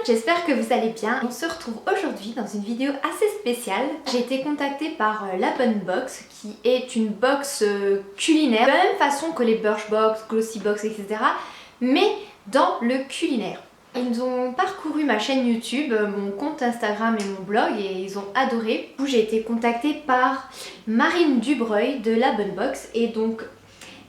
j'espère que vous allez bien. On se retrouve aujourd'hui dans une vidéo assez spéciale. J'ai été contactée par La Bonne Box, qui est une box culinaire, de la même façon que les Birchbox, Glossybox, etc. mais dans le culinaire. Ils ont parcouru ma chaîne YouTube, mon compte Instagram et mon blog et ils ont adoré. Du coup, j'ai été contactée par Marine Dubreuil de La Bonne Box et donc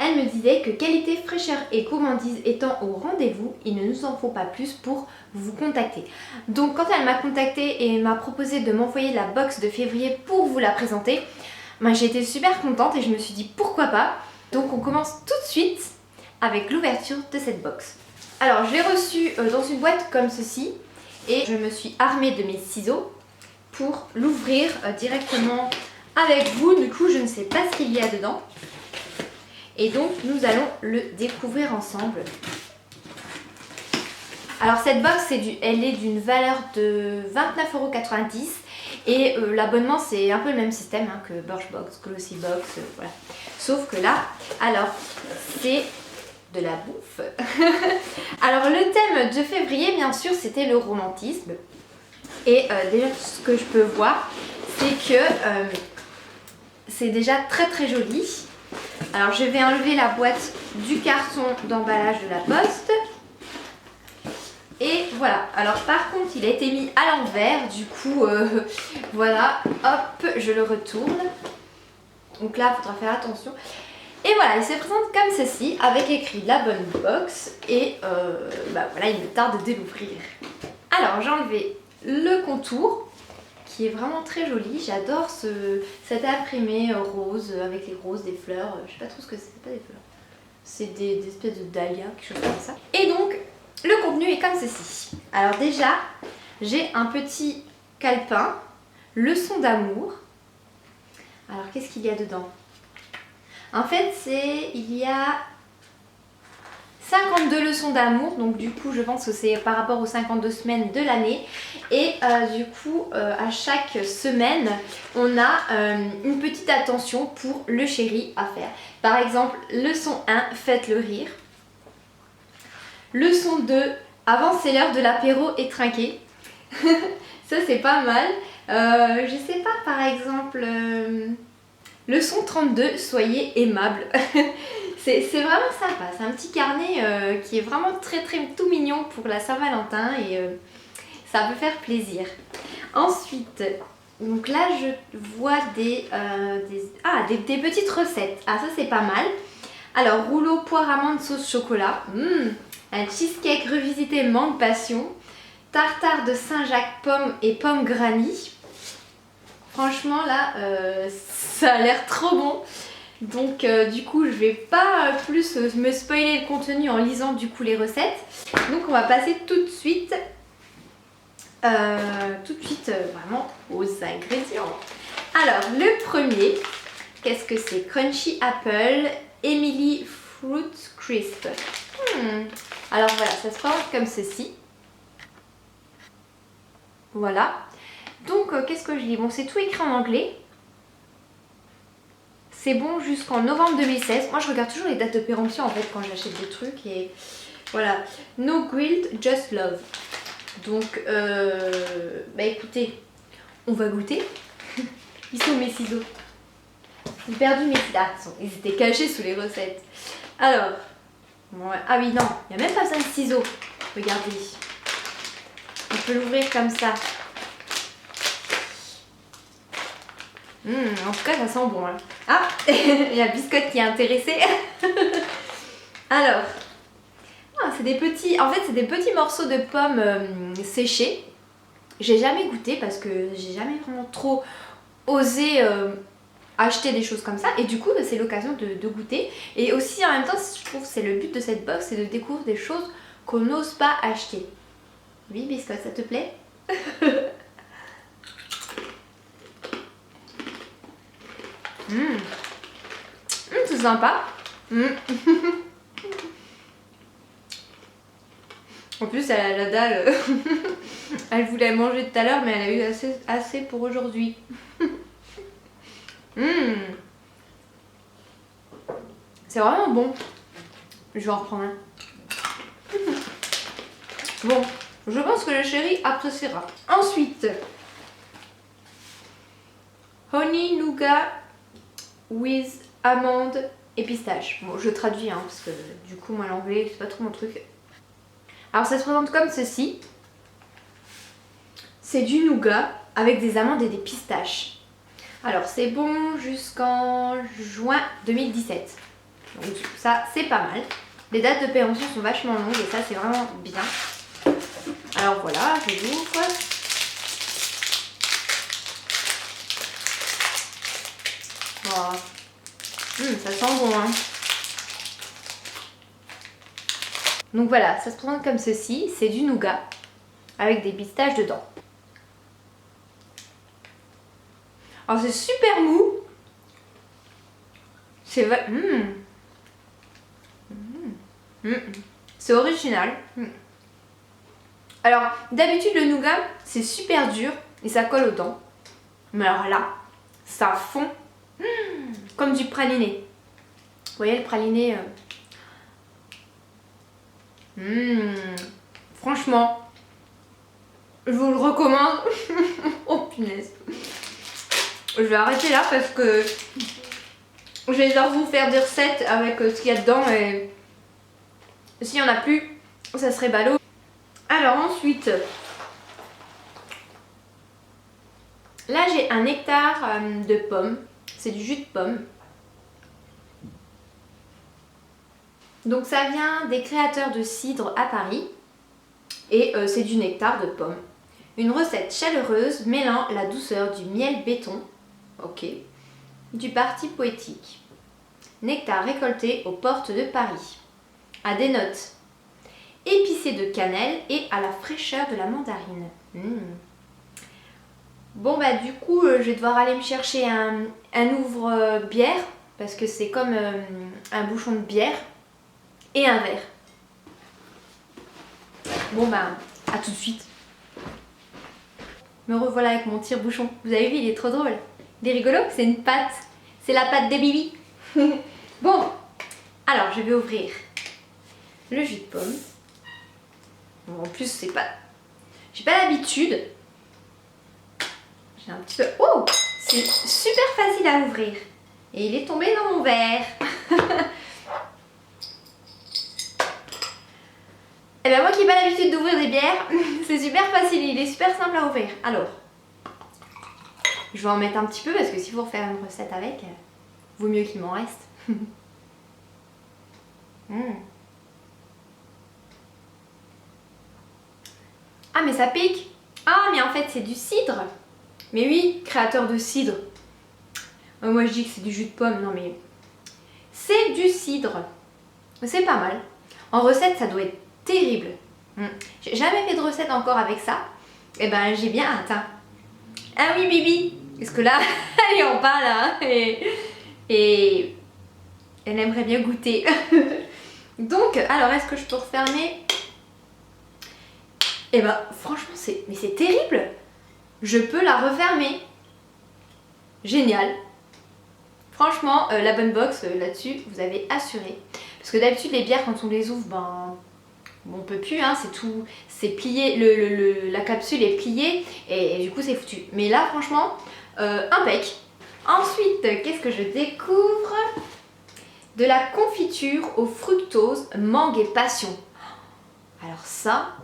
elle me disait que qualité, fraîcheur et gourmandise étant au rendez-vous, il ne nous en faut pas plus pour vous contacter. Donc quand elle m'a contactée et m'a proposé de m'envoyer la box de février pour vous la présenter, j'ai été super contente et je me suis dit pourquoi pas. Donc on commence tout de suite avec l'ouverture de cette box. Alors je l'ai reçue dans une boîte comme ceci et je me suis armée de mes ciseaux pour l'ouvrir directement avec vous. Du coup je ne sais pas ce qu'il y a dedans. Et donc nous allons le découvrir ensemble. Alors cette box, elle est d'une valeur de 29,90 € et l'abonnement c'est un peu le même système que Birchbox, Glossybox, voilà. Sauf que là, alors c'est de la bouffe. Alors le thème de février bien sûr c'était le romantisme. Et déjà ce que je peux voir c'est que c'est déjà très très joli. Alors je vais enlever la boîte du carton d'emballage de la poste. Et voilà, alors par contre il a été mis à l'envers, du coup voilà, hop, je le retourne. Donc là il faudra faire attention. Et voilà, il se présente comme ceci, avec écrit La Bonne Box. Et voilà, il me tarde de l'ouvrir. Alors j'ai enlevé le contour, qui est vraiment très joli. J'adore cet imprimé rose avec les roses, des fleurs. Je sais pas trop ce que c'est pas des fleurs. C'est des espèces de dahlia, quelque chose comme ça. Et donc, le contenu est comme ceci. Alors déjà, j'ai un petit calepin, leçon d'amour. Alors qu'est-ce qu'il y a dedans? En fait, il y a 52 leçons d'amour, donc du coup je pense que c'est par rapport aux 52 semaines de l'année. Et du coup à chaque semaine on a une petite attention pour le chéri à faire. Par exemple, leçon 1, faites-le rire. Leçon 2, avant c'est l'heure de l'apéro et trinquer. Ça c'est pas mal. Je sais pas, par exemple leçon 32, soyez aimable. C'est vraiment sympa, c'est un petit carnet qui est vraiment très tout mignon pour la Saint-Valentin et ça peut faire plaisir. Ensuite, donc là je vois des petites recettes. Ah ça c'est pas mal. Alors rouleau poire amande sauce chocolat, un cheesecake revisité mangue passion, tartare de Saint-Jacques pommes et pommes granny. Franchement là ça a l'air trop bon. Donc du coup je vais pas plus me spoiler le contenu en lisant du coup les recettes. Donc on va passer tout de suite vraiment aux ingrédients. Alors le premier, qu'est-ce que c'est? Crunchy Apple Emily Fruit Crisp. Alors voilà, ça se présente comme ceci. Voilà. Donc qu'est-ce que je dis? Bon, c'est tout écrit en anglais. C'est bon jusqu'en novembre 2016. Moi je regarde toujours les dates de péremption en fait quand j'achète des trucs et voilà. No grilled, just love. Donc écoutez, on va goûter. Ils sont mes ciseaux. J'ai perdu mes ciseaux. Ah, ils étaient cachés sous les recettes. Alors, ah oui non, il n'y a même pas besoin de ciseaux. Regardez. On peut l'ouvrir comme ça. En tout cas ça sent bon. Ah, il y a Biscotte qui est intéressée. Alors, c'est des petits, en fait c'est des petits morceaux de pommes séchées. J'ai jamais goûté parce que j'ai jamais vraiment trop osé acheter des choses comme ça. Et du coup c'est l'occasion de goûter. Et aussi en même temps je trouve que c'est le but de cette box, c'est de découvrir des choses qu'on n'ose pas acheter. Oui Biscotte, ça te plaît? C'est sympa. En plus elle a la dalle. Elle voulait manger tout à l'heure mais elle a eu assez pour aujourd'hui. C'est vraiment bon. Je vais en reprendre un. Bon, Je pense que le chéri appréciera. Ensuite, honey nougat with amande et pistache. Bon, je traduis hein, parce que du coup moi l'anglais c'est pas trop mon truc. Alors ça se présente comme ceci. C'est du nougat avec des amandes et des pistaches. Alors c'est bon jusqu'en juin 2017. Donc ça c'est pas mal. Les dates de péremption sont vachement longues et ça c'est vraiment bien. Alors voilà, je l'ouvre. Oh. Ça sent bon hein. Donc voilà, ça se présente comme ceci. C'est du nougat avec des pistaches dedans. Alors c'est super mou. C'est c'est original. Alors d'habitude le nougat c'est super dur et ça colle aux dents. Mais alors là, ça fond comme du praliné. Vous voyez le praliné franchement, je vous le recommande. Oh punaise. Je vais arrêter là parce que je vais devoir vous faire des recettes avec ce qu'il y a dedans et s'il n'y en a plus, ça serait ballot. Alors ensuite, là j'ai un nectar de pomme. C'est du jus de pomme. Donc ça vient des créateurs de cidre à Paris et c'est du nectar de pomme. Une recette chaleureuse mêlant la douceur du miel béton, ok, du parti poétique. Nectar récolté aux portes de Paris, à des notes épicées de cannelle et à la fraîcheur de la mandarine. Bon bah du coup je vais devoir aller me chercher un ouvre-bière parce que c'est comme un bouchon de bière et un verre. Bon bah à tout de suite. Me revoilà avec mon tire-bouchon. Vous avez vu, il est trop drôle. Il est rigolo, c'est une pâte. C'est la pâte de Bibi. Bon, alors je vais ouvrir le jus de pomme. Bon, en plus, c'est pas... J'ai pas l'habitude. J'ai un petit peu... Oh, c'est super facile à ouvrir. Et il est tombé dans mon verre. Et bien moi qui n'ai pas l'habitude d'ouvrir des bières, c'est super facile, il est super simple à ouvrir. Alors, je vais en mettre un petit peu parce que s'il faut refaire une recette avec, vaut mieux qu'il m'en reste. Ah mais ça pique. Ah mais en fait c'est du cidre. Mais oui, créateur de cidre. Moi je dis que c'est du jus de pomme, non mais... C'est du cidre. C'est pas mal. En recette ça doit être terrible. J'ai jamais fait de recette encore avec ça. Et ben j'ai bien hâte. Hein. Ah oui Bibi. Parce que là, elle en parle hein, et elle aimerait bien goûter. Donc, alors est-ce que je peux refermer? Et ben franchement c'est terrible. Je peux la refermer. Génial. Franchement, la bonne box là-dessus, vous avez assuré. Parce que d'habitude les bières quand on les ouvre, ben... on peut plus, hein, c'est tout, c'est plié, la capsule est pliée et du coup c'est foutu. Mais là franchement, impec. Ensuite, qu'est-ce que je découvre? De la confiture au fructose, mangue et passion. Alors ça,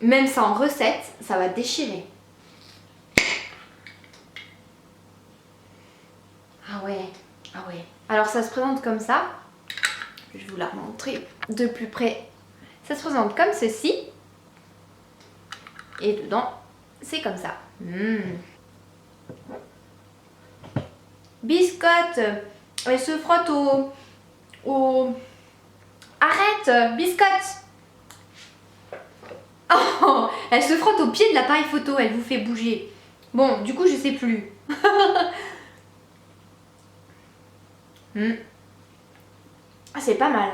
même ça en recette, ça va déchirer. Ah ouais, ah ouais. Alors ça se présente comme ça. Je vais vous la montrer de plus près. Ça se présente comme ceci. Et dedans, c'est comme ça. Biscotte. Elle se frotte au... Arrête, biscotte. Oh, elle se frotte au pied de l'appareil photo. Elle vous fait bouger. Bon, du coup, je sais plus. Ah, c'est pas mal.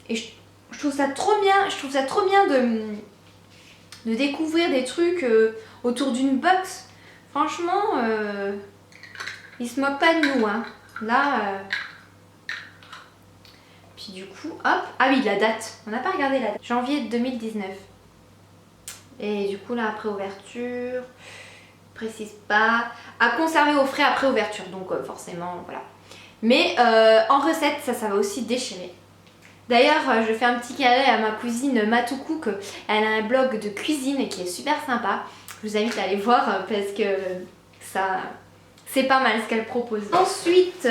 Et je trouve ça trop bien. Je trouve ça trop bien de découvrir des trucs autour d'une box. Franchement, ils se moquent pas de nous. Hein. Là, Puis du coup, hop, ah oui, la date, on n'a pas regardé la date. Janvier 2019. Et du coup là, après ouverture, précise pas, à conserver au frais après ouverture, donc forcément, voilà. Mais en recette, ça va aussi déchirer. D'ailleurs, je fais un petit câlin à ma cousine Matoukou, elle a un blog de cuisine qui est super sympa. Je vous invite à aller voir parce que ça, c'est pas mal ce qu'elle propose. Ensuite,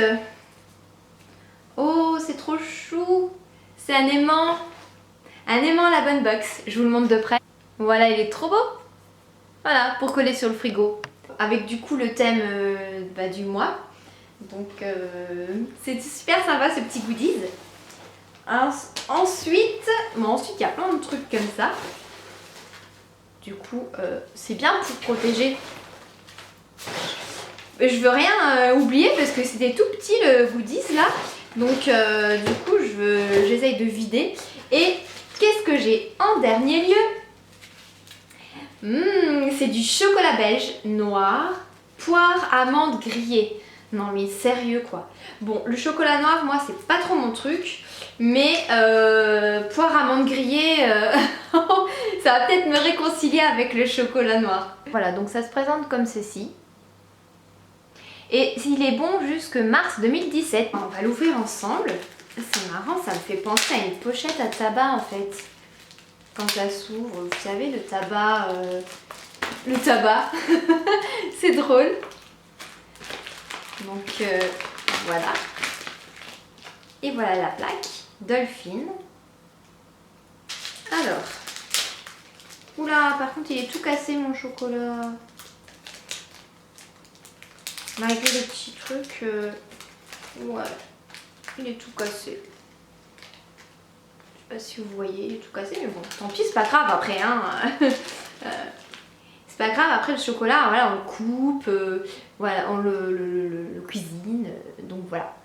oh c'est trop chou, c'est un aimant à la bonne box. Je vous le montre de près. Voilà, il est trop beau. Voilà, pour coller sur le frigo. Avec du coup le thème du mois. Donc c'est super sympa ce petit goodies. Ensuite, il y a plein de trucs comme ça. Du coup, c'est bien pour protéger. Je veux rien oublier parce que c'était tout petit le goodies là. Donc du coup, j'essaye de vider. Et qu'est-ce que j'ai en dernier lieu? C'est du chocolat belge noir, poire, amande grillée. Non mais sérieux quoi. Bon, le chocolat noir, moi c'est pas trop mon truc. Mais poire, amande grillée, ça va peut-être me réconcilier avec le chocolat noir. Voilà, donc ça se présente comme ceci. Et il est bon jusque mars 2017. On va l'ouvrir ensemble. C'est marrant, ça me fait penser à une pochette à tabac en fait. Quand ça s'ouvre, vous savez, le tabac, c'est drôle. Donc voilà. Et voilà la plaque Dolphin. Alors. Oula, par contre il est tout cassé mon chocolat. Malgré les petits trucs, ouais, il est tout cassé. Je sais pas si vous voyez, il est tout cassé, mais bon, tant pis, c'est pas grave après, hein. C'est pas grave, après le chocolat, voilà, on le coupe, voilà, on le cuisine, donc voilà.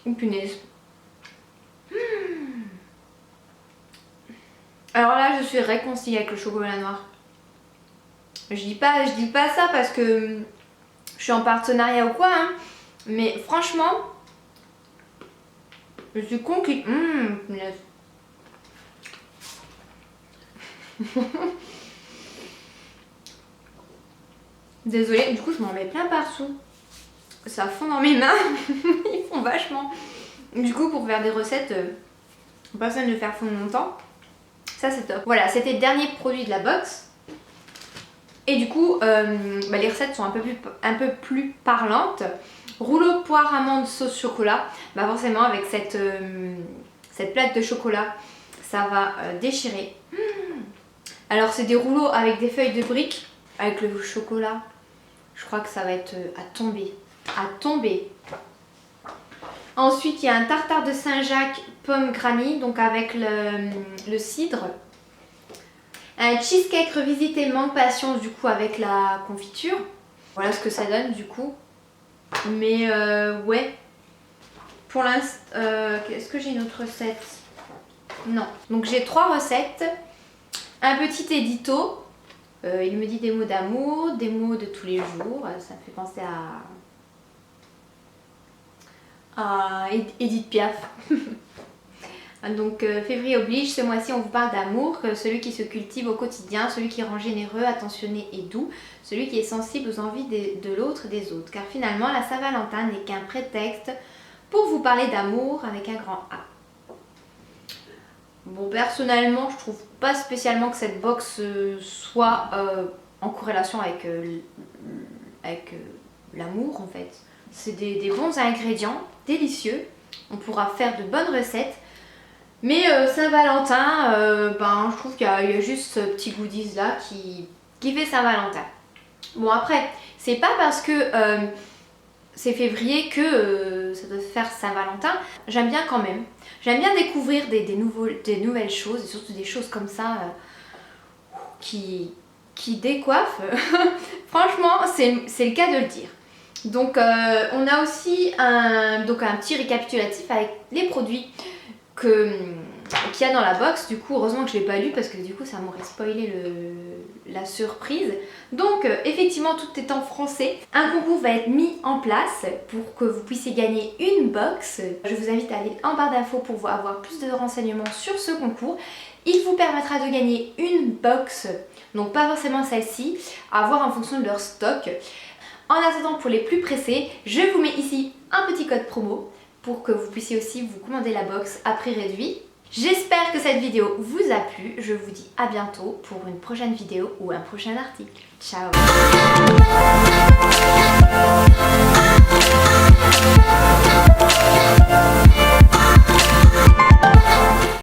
Oh punaise. Alors là, je suis réconciliée avec le chocolat noir. Je dis pas ça parce que je suis en partenariat ou quoi, hein, mais franchement, je suis conquise. Punaise. Désolée, du coup je m'en mets plein partout. Ça fond dans mes mains, ils font vachement. Du coup pour faire des recettes, pas besoin de le faire fondre longtemps. Ça c'est top. Voilà, c'était le dernier produit de la box. Et du coup, les recettes sont un peu plus parlantes. Rouleau poire amande sauce chocolat. Bah forcément avec cette plaque de chocolat, ça va déchirer. Alors c'est des rouleaux avec des feuilles de briques, avec le chocolat. Je crois que ça va être à tomber. À tomber. Ensuite il y a un tartare de Saint-Jacques pomme granny, donc avec le cidre. Un cheesecake revisité mangue patience du coup avec la confiture. Voilà ce que ça donne du coup. Mais ouais. Pour l'instant, est-ce que j'ai une autre recette? Non. Donc j'ai 3 recettes. Un petit édito. Il me dit des mots d'amour, des mots de tous les jours. Ça me fait penser à Edith Piaf. Donc février oblige, ce mois-ci on vous parle d'amour, celui qui se cultive au quotidien, celui qui rend généreux, attentionné et doux, celui qui est sensible aux envies de l'autre et des autres. Car finalement la Saint-Valentin n'est qu'un prétexte pour vous parler d'amour avec un grand A. Bon, personnellement je trouve pas spécialement que cette box soit en corrélation avec l'amour en fait. C'est des bons ingrédients, délicieux, on pourra faire de bonnes recettes. Mais Saint-Valentin, je trouve qu'il y a juste ce petit goodies là qui fait Saint-Valentin. Bon après, c'est pas parce que c'est février que ça doit faire Saint-Valentin. J'aime bien quand même. J'aime bien découvrir des nouvelles choses et surtout des choses comme ça qui décoiffent. Franchement, c'est le cas de le dire. Donc on a aussi un petit récapitulatif avec les produits qu'il y a dans la box. Du coup heureusement que je l'ai pas lu parce que du coup ça m'aurait spoilé la surprise. Donc effectivement tout est en français. Un concours va être mis en place pour que vous puissiez gagner une box. Je vous invite à aller en barre d'infos pour avoir plus de renseignements sur ce concours. Il vous permettra de gagner une box, donc pas forcément celle-ci, à voir en fonction de leur stock. En attendant, pour les plus pressés, je vous mets ici un petit code promo pour que vous puissiez aussi vous commander la box à prix réduit. J'espère que cette vidéo vous a plu. Je vous dis à bientôt pour une prochaine vidéo ou un prochain article. Ciao!